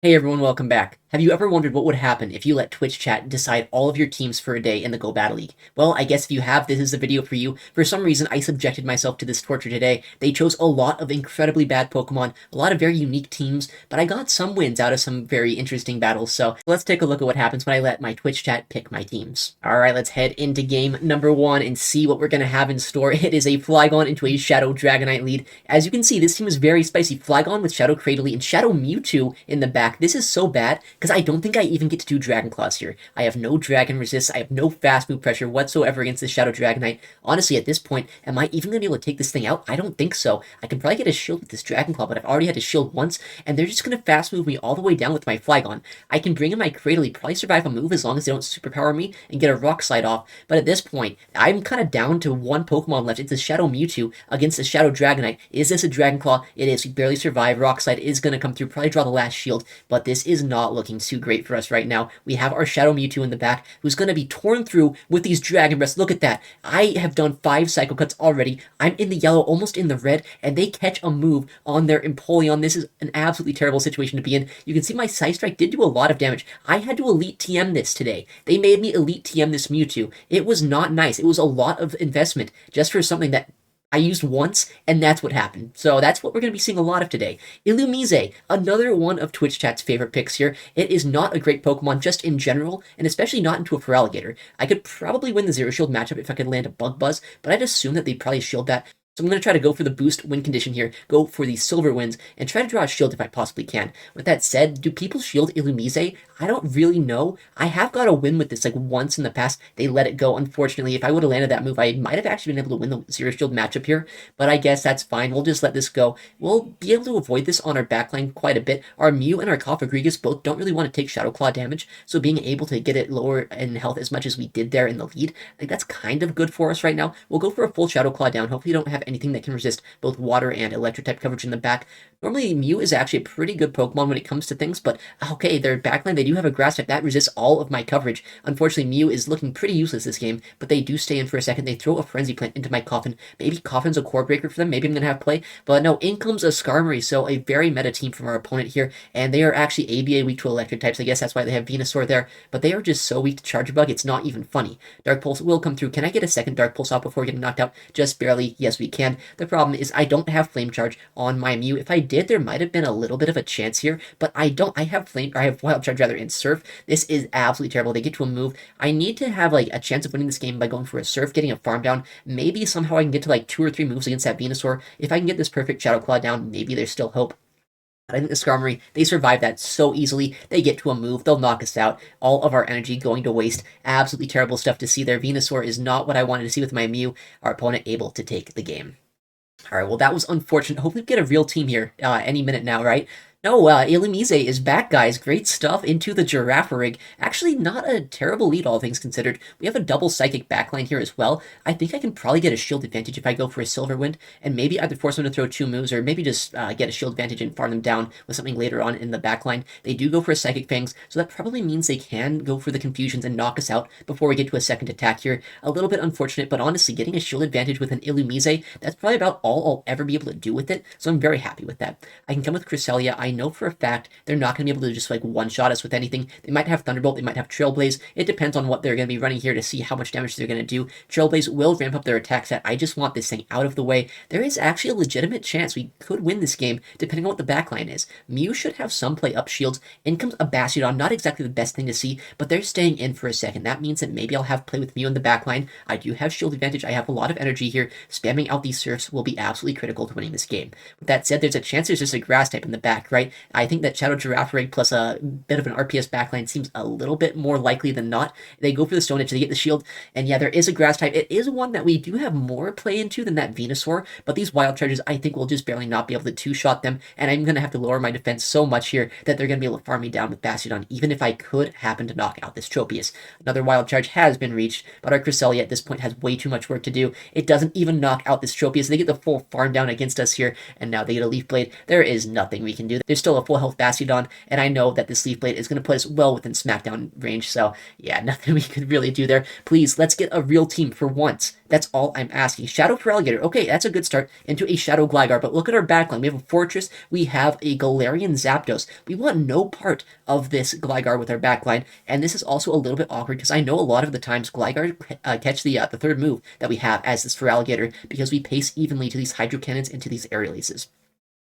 Hey everyone, welcome back. Have you ever wondered what would happen if you let Twitch chat decide all of your teams for a day in the Go Battle League? Well, I guess if you have, this is the video for you. For some reason, I subjected myself to this torture today. They chose a lot of incredibly bad Pokemon, a lot of very unique teams, but I got some wins out of some very interesting battles, so let's take a look at what happens when I let my Twitch chat pick my teams. Alright, let's head into game number 1 and see what we're going to have in store. It is a Flygon into a Shadow Dragonite lead. As you can see, this team is very spicy. Flygon with Shadow Cradily and Shadow Mewtwo in the back. This is so bad, because I don't think I even get to do Dragon Claws here. I have no Dragon Resist, I have no fast move pressure whatsoever against this Shadow Dragonite. Honestly, at this point, am I even going to be able to take this thing out? I don't think so. I can probably get a shield with this Dragon Claw, but I've already had to shield once, and they're just going to fast move me all the way down with my Flygon. I can bring in my Cradily, probably survive a move as long as they don't superpower me and get a Rock Slide off, but at this point, I'm kind of down to one Pokemon left. It's a Shadow Mewtwo against the Shadow Dragonite. Is this a Dragon Claw? It is. We barely survive. Rock Slide is going to come through, probably draw the last shield, but this is not looking too great for us right now. We have our Shadow Mewtwo in the back, who's going to be torn through with these Dragon Breaths. Look at that. I have done 5 Psycho Cuts already. I'm in the yellow, almost in the red, and they catch a move on their Empoleon. This is an absolutely terrible situation to be in. You can see my Side Strike did do a lot of damage. I had to Elite TM this today. They made me Elite TM this Mewtwo. It was not nice. It was a lot of investment just for something that I used once, and that's what happened. So that's what we're going to be seeing a lot of today. Illumise, another one of Twitch chat's favorite picks here. It is not a great Pokemon just in general, and especially not into a Feraligatr. I could probably win the Zero Shield matchup if I could land a Bug Buzz, but I'd assume that they'd probably shield that. So I'm going to try to go for the boost win condition here, go for the silver wins, and try to draw a shield if I possibly can. With that said, do people shield Illumise? I don't really know. I have got a win with this like once in the past. They let it go. Unfortunately, if I would have landed that move, I might have actually been able to win the Zero Shield matchup here, but I guess that's fine. We'll just let this go. We'll be able to avoid this on our backline quite a bit. Our Mew and our Cofagrigus both don't really want to take Shadow Claw damage, so being able to get it lower in health as much as we did there in the lead, I think that's kind of good for us right now. We'll go for a full Shadow Claw down. Hopefully we don't have anything that can resist both water and electric type coverage in the back. Normally, Mew is actually a pretty good Pokemon when it comes to things, but okay, their backline, they do have a Grass type that resists all of my coverage. Unfortunately, Mew is looking pretty useless this game, but they do stay in for a second. They throw a Frenzy Plant into my Coffin. Maybe Coffin's a core breaker for them. Maybe I'm going to have play, but no, in comes a Skarmory, so a very meta team from our opponent here, and they are actually ABA weak to electric types. I guess that's why they have Venusaur there, but they are just so weak to Charge Bug, it's not even funny. Dark Pulse will come through. Can I get a second Dark Pulse off before getting knocked out? Just barely. Yes, we can. The problem is I don't have Flame Charge on my Mew. If I did, there might have been a little bit of a chance here, but I don't. I have Wild Charge rather in Surf. This is absolutely terrible. They get to a move. I need to have like a chance of winning this game by going for a Surf, getting a farm down. Maybe somehow I can get to like 2 or 3 moves against that Venusaur. If I can get this perfect Shadow Claw down, maybe there's still hope. I think the Skarmory, they survive that so easily. They get to a move, they'll knock us out. All of our energy going to waste. Absolutely terrible stuff to see there. Venusaur is not what I wanted to see with my Mew. Our opponent able to take the game. Alright, well that was unfortunate. Hopefully we get a real team here any minute now, right? No, Illumise is back, guys. Great stuff into the Girafarig. Actually, not a terrible lead, all things considered. We have a double Psychic backline here as well. I think I can probably get a shield advantage if I go for a Silver Wind, and maybe either force them to throw 2 moves, or maybe just get a shield advantage and farm them down with something later on in the backline. They do go for a Psychic Fangs, so that probably means they can go for the Confusions and knock us out before we get to a second attack here. A little bit unfortunate, but honestly, getting a shield advantage with an Illumise, that's probably about all I'll ever be able to do with it, so I'm very happy with that. I can come with Cresselia. I know for a fact they're not going to be able to just like one-shot us with anything. They might have Thunderbolt, they might have Trailblaze. It depends on what they're going to be running here to see how much damage they're going to do. Trailblaze will ramp up their attack stat. I just want this thing out of the way. There is actually a legitimate chance we could win this game depending on what the backline is. Mew should have some play up shields. In comes a Bastiodon, not exactly the best thing to see, but they're staying in for a second. That means that maybe I'll have play with Mew in the backline. I do have shield advantage. I have a lot of energy here. Spamming out these Surfs will be absolutely critical to winning this game. With that said, there's a chance there's just a Grass type in the back, right? I think that Shadow Girafarig plus a bit of an RPS backline seems a little bit more likely than not. They go for the Stone Edge, they get the shield, and yeah, there is a Grass type. It is one that we do have more play into than that Venusaur, but these Wild Charges, I think we'll just barely not be able to two-shot them, and I'm going to have to lower my defense so much here that they're going to be able to farm me down with Bastiodon, even if I could happen to knock out this Tropius. Another Wild Charge has been reached, but our Cresselia at this point has way too much work to do. It doesn't even knock out this Tropius. They get the full farm down against us here, and now they get a Leaf Blade. There is nothing we can do. there's still a full health Bastiodon, and I know that this Leaf Blade is going to put us well within Smackdown range, so yeah, nothing we could really do there. Please, let's get a real team for once. That's all I'm asking. Shadow Feraligatr. Okay, that's a good start into a Shadow Gligar, but look at our backline. We have a Fortress. We have a Galarian Zapdos. We want no part of this Gligar with our backline, and this is also a little bit awkward because I know a lot of the times Gligar catch the third move that we have as this Feraligatr because we pace evenly to these Hydro Cannons and to these Aerial Aces.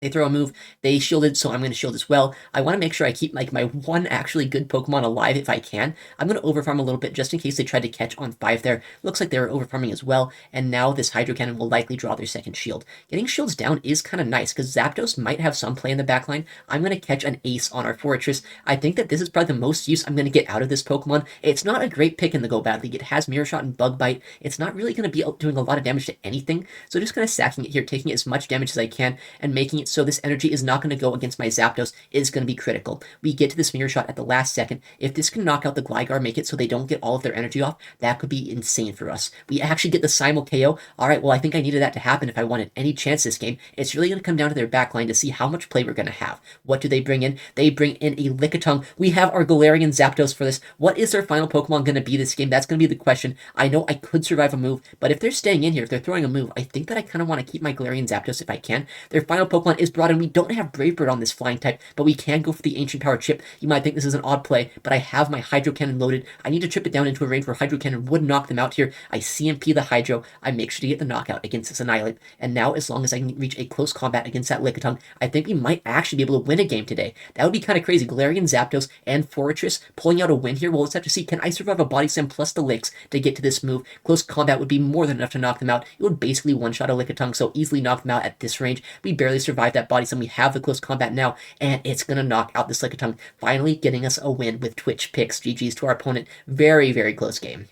They throw a move, they shielded, so I'm going to shield as well. I want to make sure I keep like my one actually good Pokemon alive if I can. I'm going to overfarm a little bit just in case they tried to catch on 5 there. Looks like they were overfarming as well, and now this Hydro Cannon will likely draw their second shield. Getting shields down is kind of nice because Zapdos might have some play in the backline. I'm going to catch an ace on our Fortress. I think that this is probably the most use I'm going to get out of this Pokemon. It's not a great pick in the Go Bad League. It has Mirror Shot and Bug Bite. It's not really going to be doing a lot of damage to anything, so just kind of sacking it here, taking as much damage as I can, and making it so this energy is not going to go against my Zapdos is going to be critical. We get to this Mirror Shot at the last second. If this can knock out the Gligar, make it so they don't get all of their energy off, that could be insane for us. We actually get the Simul KO. Alright, well, I think I needed that to happen if I wanted any chance this game. It's really going to come down to their backline to see how much play we're going to have. What do they bring in? They bring in a Lickitung. We have our Galarian Zapdos for this. What is their final Pokemon going to be this game? That's going to be the question. I know I could survive a move, but if they're staying in here, if they're throwing a move, I think that I kind of want to keep my Galarian Zapdos if I can. Their final Pokemon is brought in. We don't have Brave Bird on this flying type, but we can go for the Ancient Power chip. You might think this is an odd play, but I have my Hydro Cannon loaded. I need to trip it down into a range where Hydro Cannon would knock them out here. I CMP the Hydro. I make sure to get the knockout against this Annihilate, and now as long as I can reach a close combat against that Lickitung, I think we might actually be able to win a game today. That would be kind of crazy. Galarian Zapdos and Fortress pulling out a win here. Well, let's have to see. Can I survive a Body Slam plus the Licks to get to this move? Close combat would be more than enough to knock them out. It would basically one-shot a Lickitung, so easily knock them out at this range. We barely survived that Body Slam. We have the close combat now, and it's going to knock out this Lickitung, finally getting us a win with Twitch picks. GG's to our opponent. Very, very close game.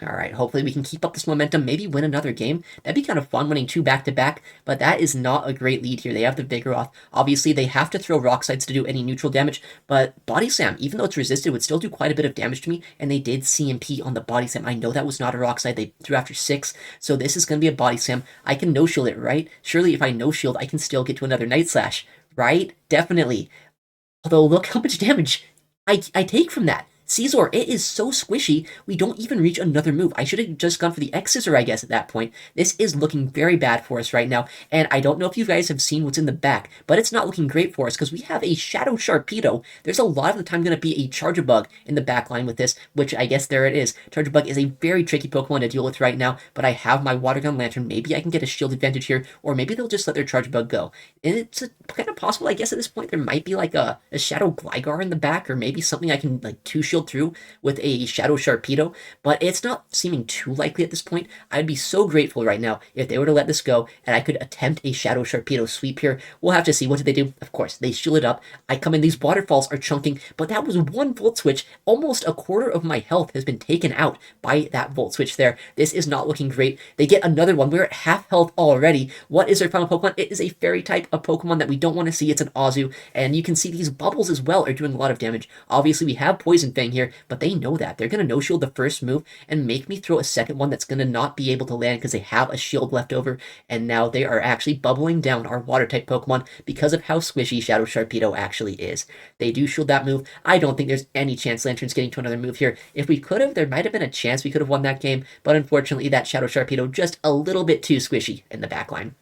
Alright, hopefully we can keep up this momentum, maybe win another game. That'd be kind of fun, winning 2 back-to-back, but that is not a great lead here. They have the Vigoroth. Obviously, they have to throw Rock Slides to do any neutral damage, but Body Slam, even though it's resisted, would still do quite a bit of damage to me, and they did CMP on the Body Slam. I know that was not a Rock Slide. They threw after 6, so this is going to be a Body Slam. I can no-shield it, right? Surely if I no-shield, I can still get to another Night Slash, right? Definitely. Although, look how much damage I take from that. Caesar, it is so squishy, we don't even reach another move. I should have just gone for the X-Scissor, I guess, at that point. This is looking very bad for us right now, and I don't know if you guys have seen what's in the back, but it's not looking great for us, because we have a Shadow Sharpedo. There's a lot of the time going to be a Charjabug in the back line with this, which I guess there it is. Charjabug is a very tricky Pokemon to deal with right now, but I have my Water Gun Lantern. Maybe I can get a shield advantage here, or maybe they'll just let their Charjabug go. And it's kind of possible, I guess, at this point, there might be like a Shadow Gligar in the back, or maybe something I can like 2-shield through with a Shadow Sharpedo, but it's not seeming too likely at this point. I'd be so grateful right now if they were to let this go and I could attempt a Shadow Sharpedo sweep here. We'll have to see. What did they do? Of course, they shield it up. I come in. These waterfalls are chunking, but that was one Volt Switch. Almost a quarter of my health has been taken out by that Volt Switch there. This is not looking great. They get another one. We're at half health already. What is their final Pokemon? It is a fairy type of Pokemon that we don't want to see. It's an Azu, and you can see these bubbles as well are doing a lot of damage. Obviously, we have Poison Fang here, but they know that. They're going to no-shield the first move and make me throw a second one that's going to not be able to land because they have a shield left over, and now they are actually bubbling down our Water-type Pokemon because of how squishy Shadow Sharpedo actually is. They do shield that move. I don't think there's any chance Lantern's getting to another move here. If we could have, there might have been a chance we could have won that game, but unfortunately that Shadow Sharpedo just a little bit too squishy in the backline.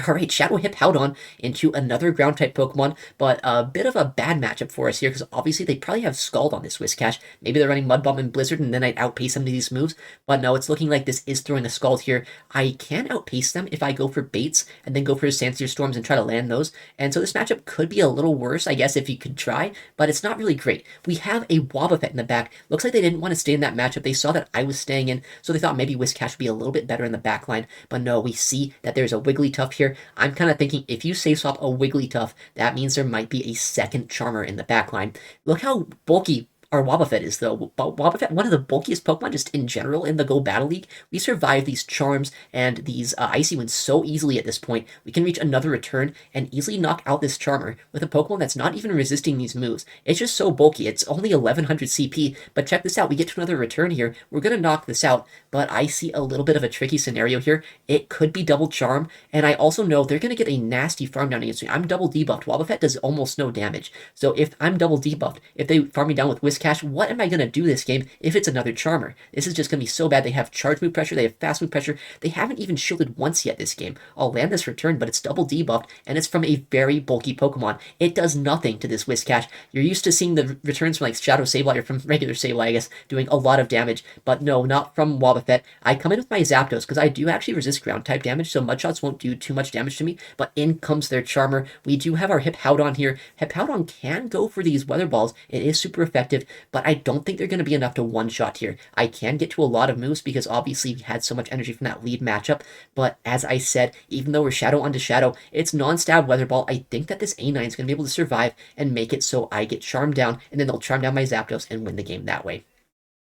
Alright, Shadow Hippowdon into another Ground-type Pokemon, but a bit of a bad matchup for us here, because obviously they probably have Scald on this Whiscash. Maybe they're running Mud Bomb and Blizzard, and then I'd outpace them to these moves, but no, it's looking like this is throwing a Scald here. I can outpace them if I go for Baits, and then go for Sandseer Storms and try to land those, and so this matchup could be a little worse, I guess, if you could try, but it's not really great. We have a Wobbuffet in the back. Looks like they didn't want to stay in that matchup. They saw that I was staying in, so they thought maybe Whiscash would be a little bit better in the back line, but no, we see that there's a Wigglytuff here. I'm kind of thinking if you safe swap a Wigglytuff, that means there might be a second Charmer in the backline. Look how bulky our Wobbuffet is, though. Wobbuffet, one of the bulkiest Pokemon just in general in the Go Battle League. We survive these Charms and these Icy Winds so easily at this point. We can reach another return and easily knock out this Charmer with a Pokemon that's not even resisting these moves. It's just so bulky. It's only 1100 CP, but check this out. We get to another return here. We're going to knock this out, but I see a little bit of a tricky scenario here. It could be double Charm, and I also know they're going to get a nasty farm down against me. I'm double debuffed. Wobbuffet does almost no damage. So if I'm double debuffed, if they farm me down with Whiscash, what am I going to do this game if it's another Charmer? This is just going to be so bad. They have charge move pressure. They have fast move pressure. They haven't even shielded once yet this game. I'll land this return, but it's double debuffed, and it's from a very bulky Pokemon. It does nothing to this Whiscash. You're used to seeing the returns from like Shadow Sableye or from regular Sableye, I guess, doing a lot of damage, but no, not from Wobbuffet. I come in with my Zapdos, because I do actually resist ground type damage, so Mudshots won't do too much damage to me, but in comes their Charmer. We do have our Hippowdon here. Hippowdon can go for these Weather Balls. It is super effective, but I don't think they're going to be enough to one-shot here. I can get to a lot of moves because obviously we had so much energy from that lead matchup, but as I said, even though we're Shadow onto Shadow, it's non-stab Weather Ball. I think that this A9 is going to be able to survive and make it so I get charmed down, and then they'll charm down my Zapdos and win the game that way.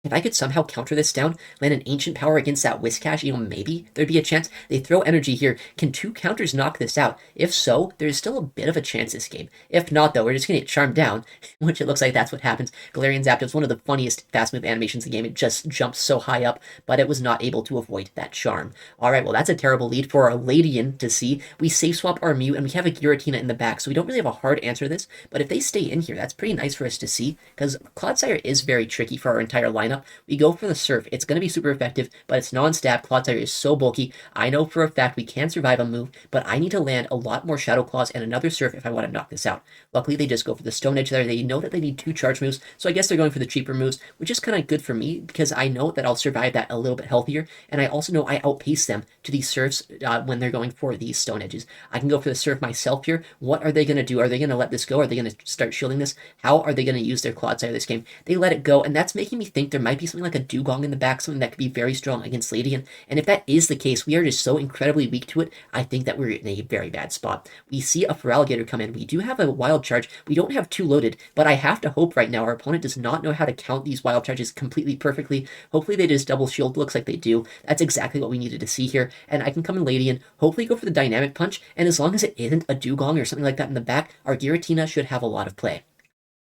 If I could somehow counter this down, land an Ancient Power against that Whiscash, maybe there'd be a chance. They throw energy here. Can 2 counters knock this out? If so, there's still a bit of a chance this game. If not, though, we're just going to get charmed down, which it looks like that's what happens. Galarian Zapdos, one of the funniest fast move animations in the game. It just jumps so high up, but it was not able to avoid that charm. Alright, well, that's a terrible lead for our Ladian to see. We safe swap our Mew, and we have a Giratina in the back, so we don't really have a hard answer to this, but if they stay in here, that's pretty nice for us to see, because Clodsire is very tricky for our entire lineup. We go for the Surf. It's going to be super effective, but it's non-stab. Clodsire is so bulky. I know for a fact we can survive a move, but I need to land a lot more Shadow Claws and another Surf if I want to knock this out. Luckily, they just go for the Stone Edge there. They know that they need 2 charge moves, so I guess they're going for the cheaper moves, which is kind of good for me because I know that I'll survive that a little bit healthier, and I also know I outpace them to these Surfs when they're going for these Stone Edges. I can go for the Surf myself here. What are they going to do? Are they going to let this go? Are they going to start shielding this? How are they going to use their Clodsire this game? They let it go, and that's making me think there might be something like a Dugong in the back, something that could be very strong against Ladian, and if that is the case, we are just so incredibly weak to it, I think that we're in a very bad spot. We see a Feraligatr come in. We do have a Wild Charge. We don't have 2 loaded, but I have to hope right now our opponent does not know how to count these Wild Charges completely perfectly. Hopefully they just double shield. Looks like they do. That's exactly what we needed to see here, and I can come in Ladian, hopefully go for the Dynamic Punch, and as long as it isn't a Dugong or something like that in the back, our Giratina should have a lot of play.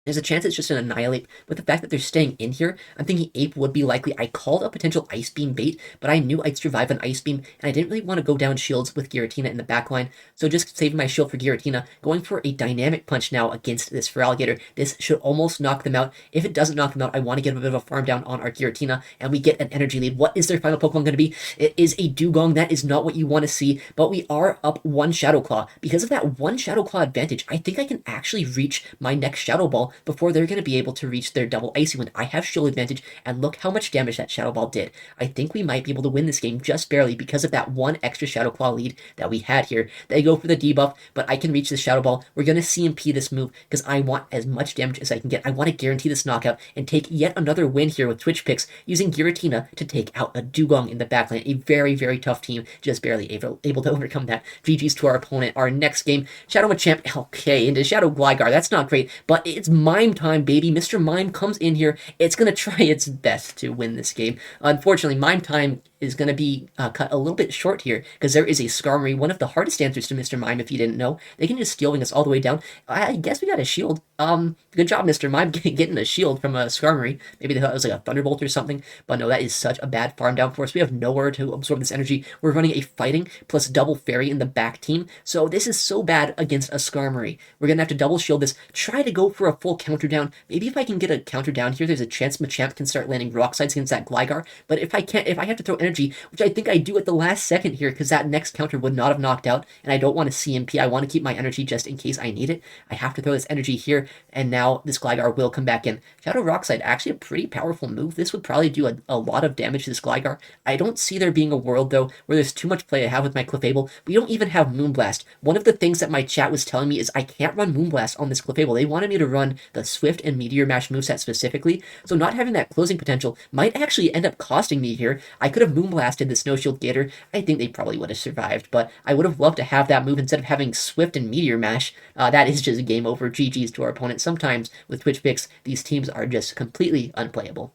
There's a chance it's just an Annihilate. With the fact that they're staying in here, I'm thinking Ape would be likely. I called a potential Ice Beam bait, but I knew I'd survive an Ice Beam, and I didn't really want to go down shields with Giratina in the backline, so just saving my shield for Giratina, going for a Dynamic Punch now against this Feraligatr. This should almost knock them out. If it doesn't knock them out, I want to get a bit of a farm down on our Giratina, and we get an energy lead. What is their final Pokemon going to be? It is a Dugong. That is not what you want to see, but we are up 1 Shadow Claw. Because of that 1 Shadow Claw advantage, I think I can actually reach my next Shadow Ball before they're going to be able to reach their double Icy Wind. I have shield advantage, and look how much damage that Shadow Ball did. I think we might be able to win this game just barely because of that 1 extra Shadow Claw lead that we had here. They go for the debuff, but I can reach the Shadow Ball. We're going to CMP this move because I want as much damage as I can get. I want to guarantee this knockout and take yet another win here with Twitch picks using Giratina to take out a Dugong in the backline. A very, very tough team, just barely able to overcome that. GG's to our opponent. Our next game, Shadow Machamp, okay, into Shadow Gligar. That's not great, but it's Mime time, baby. Mr. Mime comes in here. It's going to try its best to win this game. Unfortunately, Mime time is going to be cut a little bit short here because there is a Skarmory, one of the hardest answers to Mr. Mime if you didn't know. They can just Steel Wing us all the way down. I guess we got a shield. Good job, Mr. Mime, getting a shield from a Skarmory. Maybe they thought it was like a Thunderbolt or something, but no, that is such a bad farm down for us. We have nowhere to absorb this energy. We're running a Fighting plus double Fairy in the back team, so this is so bad against a Skarmory. We're going to have to double shield this, try to go for a full counter down. Maybe if I can get a counter down here, there's a chance Machamp can start landing Rock Slides against that Gligar, but if I can't, if I have to throw energy, which I think I do at the last second here, because that next counter would not have knocked out, and I don't want to CMP, I want to keep my energy just in case I need it. I have to throw this energy here, and now this Gligar will come back in. Shadow Rock Slide, actually a pretty powerful move. This would probably do a lot of damage to this Gligar. I don't see there being a world, though, where there's too much play I have with my Clefable. We don't even have Moonblast. One of the things that my chat was telling me is I can't run Moonblast on this Clefable. They wanted me to run the Swift and Meteor Mash moveset specifically, so not having that closing potential might actually end up costing me here. I could have Moonblasted the Snow Shield Gator, I think they probably would have survived. But I would have loved to have that move instead of having Swift and Meteor Mash. That is just a game over. GG's to our opponent. Sometimes with Twitch picks, these teams are just completely unplayable.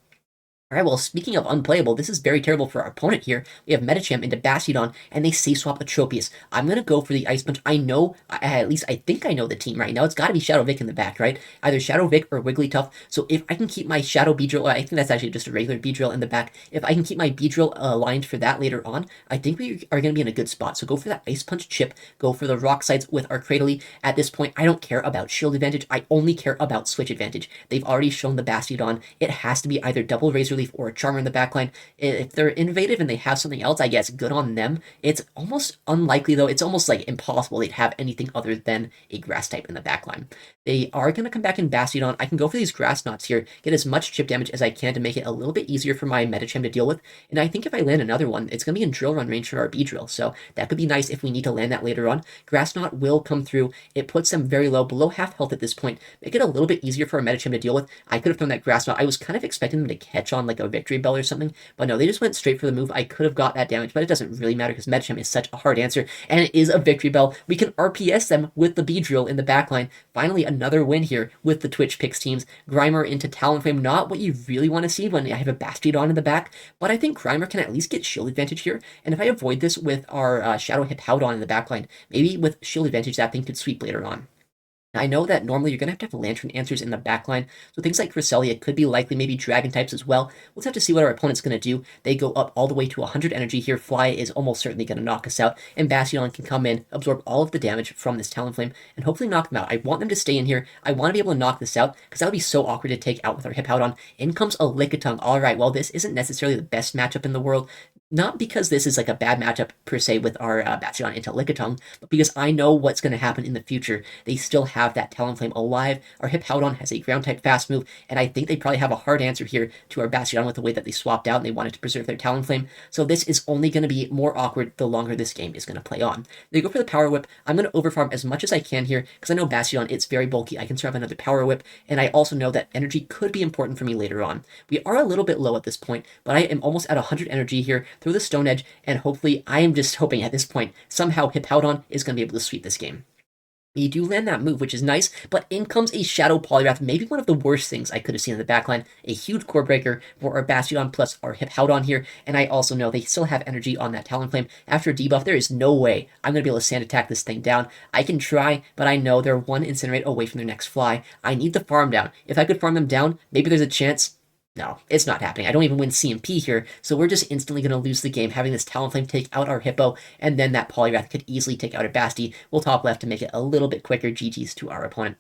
Alright, well, speaking of unplayable, this is very terrible for our opponent here. We have Medicham into Bastiodon, and they safe swap Atropius. I'm going to go for the Ice Punch. I know, at least I think I know the team right now. It's got to be Shadow Vic in the back, right? Either Shadow Vic or Wigglytuff. So if I can keep my Shadow Beedrill, I think that's actually just a regular Beedrill in the back. If I can keep my Beedrill aligned for that later on, I think we are going to be in a good spot. So go for that Ice Punch chip, go for the Rock Sides with our Cradily. At this point, I don't care about Shield Advantage. I only care about Switch Advantage. They've already shown the Bastiodon. It has to be either double Razor Leaf or a Charmer in the backline. If they're innovative and they have something else, I guess good on them. It's almost unlikely, though. It's almost like impossible they'd have anything other than a grass type in the backline. They are going to come back in Bastiodon. I can go for these grass knots here, get as much chip damage as I can to make it a little bit easier for my Medicham to deal with. And I think if I land another one, it's going to be in Drill Run range for our Beedrill. So that could be nice if we need to land that later on. Grass knot will come through. It puts them very low, below half health at this point. Make it a little bit easier for our Medicham to deal with. I could have thrown that grass knot. I was kind of expecting them to catch on like a Victory Bell or something, but no, they just went straight for the move. I could have got that damage, but it doesn't really matter because Medicham is such a hard answer, and it is a Victory Bell. We can RPS them with the Beedrill in the backline. Finally, another win here with the Twitch picks teams. Grimer into Talonflame, not what you really want to see when I have a Bastiodon in the back, but I think Grimer can at least get shield advantage here, and if I avoid this with our Shadow Hippowdon in the backline, maybe with shield advantage that thing could sweep later on. I know that normally you're going to have Lantern answers in the backline, so things like Cresselia could be likely, maybe Dragon types as well. We'll have to see what our opponent's going to do. They go up all the way to 100 energy here. Fly is almost certainly going to knock us out, and Bastiodon can come in, absorb all of the damage from this Talonflame, and hopefully knock them out. I want them to stay in here. I want to be able to knock this out, because that would be so awkward to take out with our Hippowdon. In comes a Lickitung. Alright, well, this isn't necessarily the best matchup in the world. Not because this is like a bad matchup per se with our Bastiodon into Lickitung, but because I know what's going to happen in the future. They still have that Talonflame alive. Our Hippowdon has a ground-type fast move, and I think they probably have a hard answer here to our Bastiodon with the way that they swapped out and they wanted to preserve their Talonflame. So this is only going to be more awkward the longer this game is going to play on. They go for the Power Whip. I'm going to overfarm as much as I can here because I know Bastiodon, it's very bulky. I can survive another Power Whip, and I also know that energy could be important for me later on. We are a little bit low at this point, but I am almost at 100 energy here through the Stone Edge, and hopefully, I am just hoping at this point, somehow Hippowdon is going to be able to sweep this game. We do land that move, which is nice, but in comes a Shadow Poliwrath, maybe one of the worst things I could have seen in the backline. A huge Core Breaker for our Bastiodon plus our Hippowdon here, and I also know they still have energy on that Talonflame. After debuff, there is no way I'm going to be able to Sand Attack this thing down. I can try, but I know they're one Incinerate away from their next fly. I need the farm down. If I could farm them down, maybe there's a chance. No, it's not happening. I don't even win CMP here, so we're just instantly going to lose the game, having this Talonflame take out our Hippo, and then that Poliwrath could easily take out a Basti. We'll top left to make it a little bit quicker. GG's to our opponent.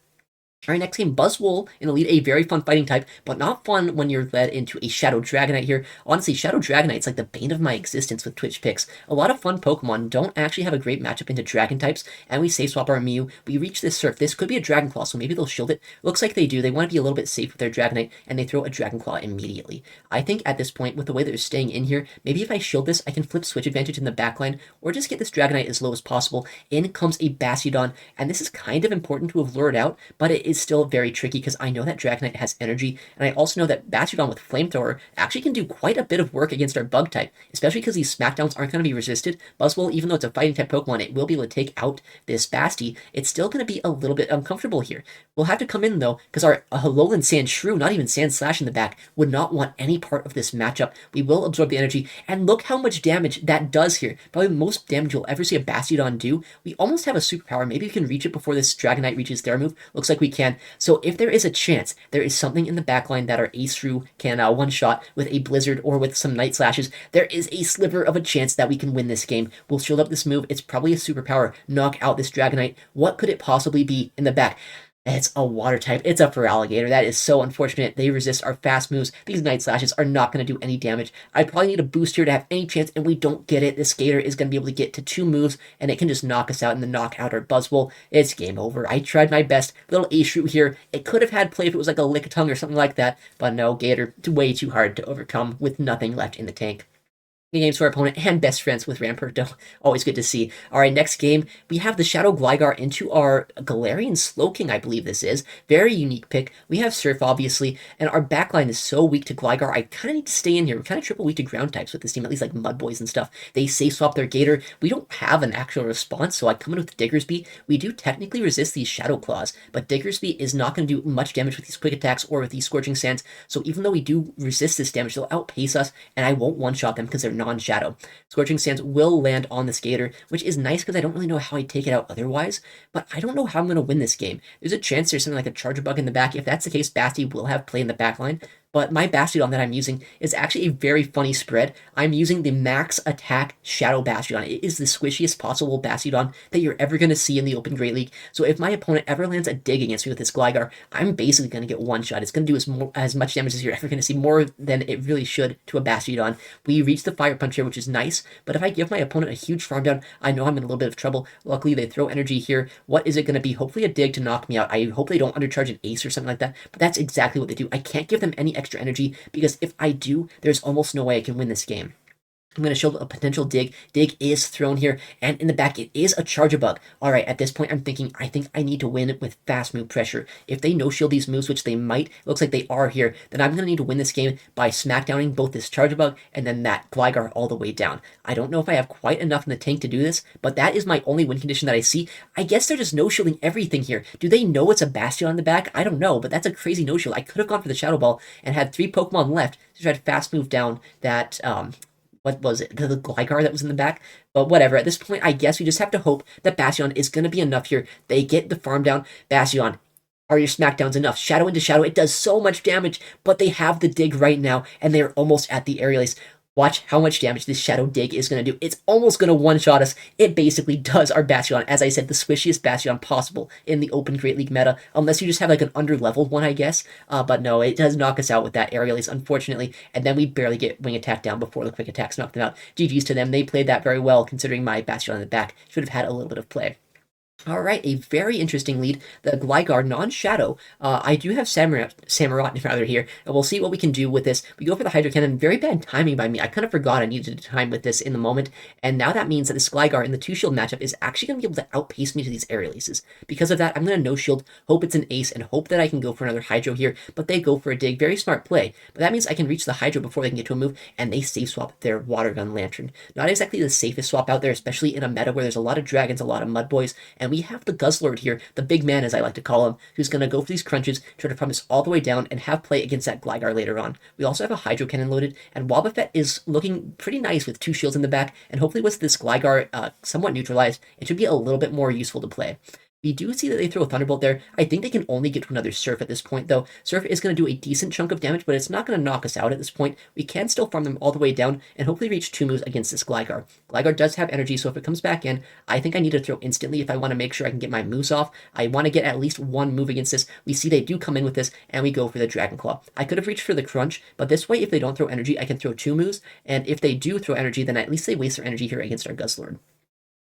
Alright, next game, Buzzwole in Elite, a very fun fighting type, but not fun when you're led into a Shadow Dragonite here. Honestly, Shadow Dragonite's like the bane of my existence with Twitch picks. A lot of fun Pokemon don't actually have a great matchup into Dragon types, and we safe swap our Mew. We reach this Surf. This could be a Dragon Claw, so maybe they'll shield it. Looks like they do. They want to be a little bit safe with their Dragonite, and they throw a Dragon Claw immediately. I think at this point, with the way they're staying in here, maybe if I shield this, I can flip Switch Advantage in the backline, or just get this Dragonite as low as possible. In comes a Bastiodon, and this is kind of important to have lured out, but it is still very tricky because I know that Dragonite has energy, and I also know that Bastiodon with Flamethrower actually can do quite a bit of work against our Bug type, especially because these Smackdowns aren't going to be resisted. Buzzwole, even though it's a fighting type Pokemon, it will be able to take out this Basti. It's still going to be a little bit uncomfortable here. We'll have to come in, though, because our Alolan Sandshrew, not even Sandslash in the back, would not want any part of this matchup. We will absorb the energy, and look how much damage that does here. Probably the most damage you'll ever see a Bastiodon do. We almost have a superpower. Maybe we can reach it before this Dragonite reaches their move. Looks like we can. So if there is a chance, there is something in the backline that our Ace-Shrew can one-shot with a Blizzard or with some Night Slashes, there is a sliver of a chance that we can win this game. We'll shield up this move. It's probably a superpower. Knock out this Dragonite. What could it possibly be in the back? It's a water type. It's a Feraligatr. That is so unfortunate. They resist our fast moves. These Night Slashes are not going to do any damage. I probably need a boost here to have any chance, and we don't get it. This Gator is going to be able to get to 2 moves, and it can just knock us out and then knock out our Buzzwole. It's game over. I tried my best. Little Ace-Shrew here. It could have had play if it was like a Lickitung or something like that, but no, Gator, way too hard to overcome with nothing left in the tank. Good games to our opponent, and best friends with Rampardo. Always good to see. All right, next game, we have the Shadow Gligar into our Galarian Slowking, I believe this is. Very unique pick. We have Surf, obviously, and our backline is so weak to Gligar. I kind of need to stay in here. We're kind of triple weak to ground types with this team, at least like Mud Boys and stuff. They safe swap their Gator. We don't have an actual response, so I come in with Diggersby. We do technically resist these Shadow Claws, but Diggersby is not going to do much damage with these quick attacks or with these Scorching Sands, so even though we do resist this damage, they'll outpace us, and I won't one-shot them because they're non-shadow. Scorching Sands will land on the Skater, which is nice because I don't really know how I'd take it out otherwise, but I don't know how I'm going to win this game. There's a chance there's something like a Charger Bug in the back. If that's the case, Basti will have play in the back line, but my Bastiodon that I'm using is actually a very funny spread. I'm using the Max Attack Shadow Bastiodon. It is the squishiest possible Bastiodon that you're ever going to see in the Open Great League, so if my opponent ever lands a dig against me with this Gligar, I'm basically going to get one shot. It's going to do as much damage as you're ever going to see, more than it really should to a Bastiodon. We reach the Fire Punch here, which is nice, but if I give my opponent a huge farm down, I know I'm in a little bit of trouble. Luckily, they throw energy here. What is it going to be? Hopefully a dig to knock me out. I hope they don't undercharge an Ace or something like that, but that's exactly what they do. I can't give them any extra energy, because if I do, there's almost no way I can win this game. I'm going to show a potential dig. Dig is thrown here, and in the back, it is a Charger Bug. All right, at this point, I'm thinking, I think I need to win with fast move pressure. If they no-shield these moves, which they might, looks like they are here, then I'm going to need to win this game by smackdowning both this Charger Bug and then that Gligar all the way down. I don't know if I have quite enough in the tank to do this, but that is my only win condition that I see. I guess they're just no-shielding everything here. Do they know it's a Bastion in the back? I don't know, but that's a crazy no-shield. I could have gone for the Shadow Ball and had 3 Pokemon left to try to fast move down that, what was it? The Gligar that was in the back? But whatever, at this point, I guess we just have to hope that Bastion is going to be enough here. They get the farm down. Bastion, are your smackdowns enough? Shadow into Shadow, it does so much damage, but they have the dig right now, and they're almost at the Aerial Ace. Watch how much damage this Shadow Dig is going to do. It's almost going to one-shot us. It basically does our Bastiodon. As I said, the squishiest Bastiodon possible in the Open Great League meta, unless you just have like an under-leveled one, I guess. But no, it does knock us out with that Aerial Ace, unfortunately, and then we barely get Wing Attack down before the Quick Attacks knock them out. GG's to them. They played that very well, considering my Bastiodon in the back should have had a little bit of play. All right, a very interesting lead. The Gligar non-shadow. I do have Samurott rather here, and we'll see what we can do with this. We go for the Hydro Cannon. Very bad timing by me. I kind of forgot I needed to time with this in the moment, and now that means that this Gligar in the 2-shield matchup is actually going to be able to outpace me to these Aerial Aces. Because of that, I'm going to no-shield, hope it's an Ace, and hope that I can go for another Hydro here, but they go for a dig. Very smart play, but that means I can reach the Hydro before they can get to a move, and they safe swap their Water Gun Lantern. Not exactly the safest swap out there, especially in a meta where there's a lot of dragons, a lot of Mud Boys, and we have the Guzzlord here, the big man as I like to call him, who's going to go for these crunches, try to farm this all the way down, and have play against that Gligar later on. We also have a Hydro Cannon loaded, and Wobbuffet is looking pretty nice with 2 shields in the back, and hopefully with this Gligar somewhat neutralized, it should be a little bit more useful to play. We do see that they throw a Thunderbolt there. I think they can only get to another Surf at this point, though. Surf is going to do a decent chunk of damage, but it's not going to knock us out at this point. We can still farm them all the way down and hopefully reach 2 moves against this Gligar. Gligar does have energy, so if it comes back in, I think I need to throw instantly if I want to make sure I can get my moves off. I want to get at least 1 move against this. We see they do come in with this, and we go for the Dragon Claw. I could have reached for the Crunch, but this way, if they don't throw energy, I can throw 2 moves, and if they do throw energy, then at least they waste their energy here against our Guzzlord.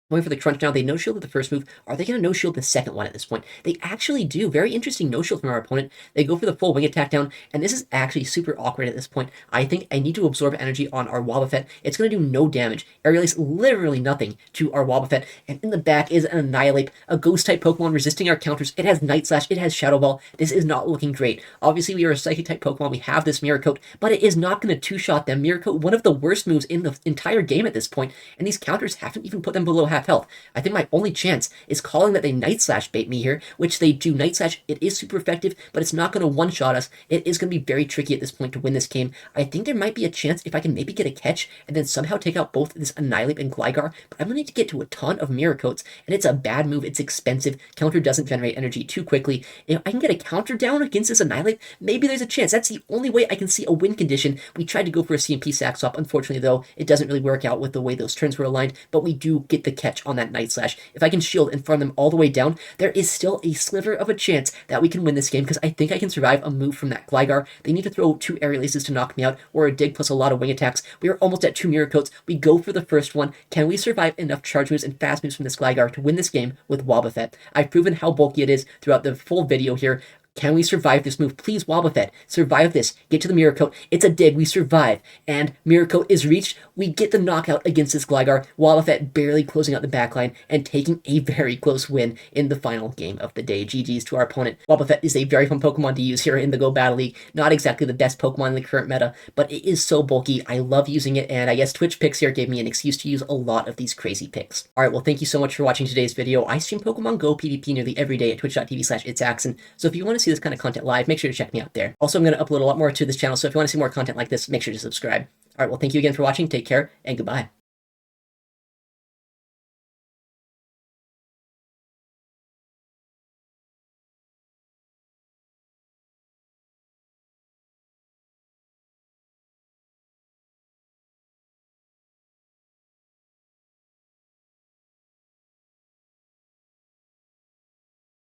Going for the crunch now, they no-shielded the first move. Are they going to no-shield the second one at this point? They actually do. Very interesting no-shield from our opponent. They go for the full Wing Attack down, and this is actually super awkward at this point. I think I need to absorb energy on our Wobbuffet. It's going to do no damage. Aerial Ace literally nothing to our Wobbuffet, and in the back is an Annihilate, a Ghost-type Pokemon resisting our counters. It has Night Slash, it has Shadow Ball. This is not looking great. Obviously, we are a Psychic-type Pokemon. We have this Mirror Coat, but it is not going to two-shot them. Mirror Coat, one of the worst moves in the entire game at this point, and these counters haven't even put them below half health. I think my only chance is calling that they Night Slash bait me here, which they do. Night Slash, it is super effective, but it's not going to one-shot us. It is going to be very tricky at this point to win this game. I think there might be a chance if I can maybe get a catch and then somehow take out both this Annihilate and Gligar, but I'm going to need to get to a ton of Mirror Coats, and it's a bad move. It's expensive. Counter doesn't generate energy too quickly. If I can get a counter down against this Annihilate, maybe there's a chance. That's the only way I can see a win condition. We tried to go for a CMP sack swap. Unfortunately, though, it doesn't really work out with the way those turns were aligned, but we do get the catch on that Night Slash. If I can shield and farm them all the way down, there is still a sliver of a chance that we can win this game because I think I can survive a move from that Gligar. They need to throw 2 Aerial Aces to knock me out or a dig plus a lot of Wing Attacks. We are almost at 2 Mirror Coats. We go for the first one. Can we survive enough charge moves and fast moves from this Gligar to win this game with Wobbuffet? I've proven how bulky it is throughout the full video here. Can we survive this move? Please, Wobbuffet, survive this. Get to the Mirror Coat. It's a dig. We survive. And Mirror Coat is reached. We get the knockout against this Gligar. Wobbuffet barely closing out the backline and taking a very close win in the final game of the day. GG's to our opponent. Wobbuffet is a very fun Pokemon to use here in the Go Battle League. Not exactly the best Pokemon in the current meta, but it is so bulky. I love using it, and I guess Twitch picks here gave me an excuse to use a lot of these crazy picks. Alright, well, thank you so much for watching today's video. I stream Pokemon Go PvP nearly every day at twitch.tv/ItsAXN, so if you want to see this kind of content live, make sure to check me out there. Also, I'm going to upload a lot more to this channel, so if you want to see more content like this, make sure to subscribe. Alright, well, thank you again for watching, take care, and goodbye.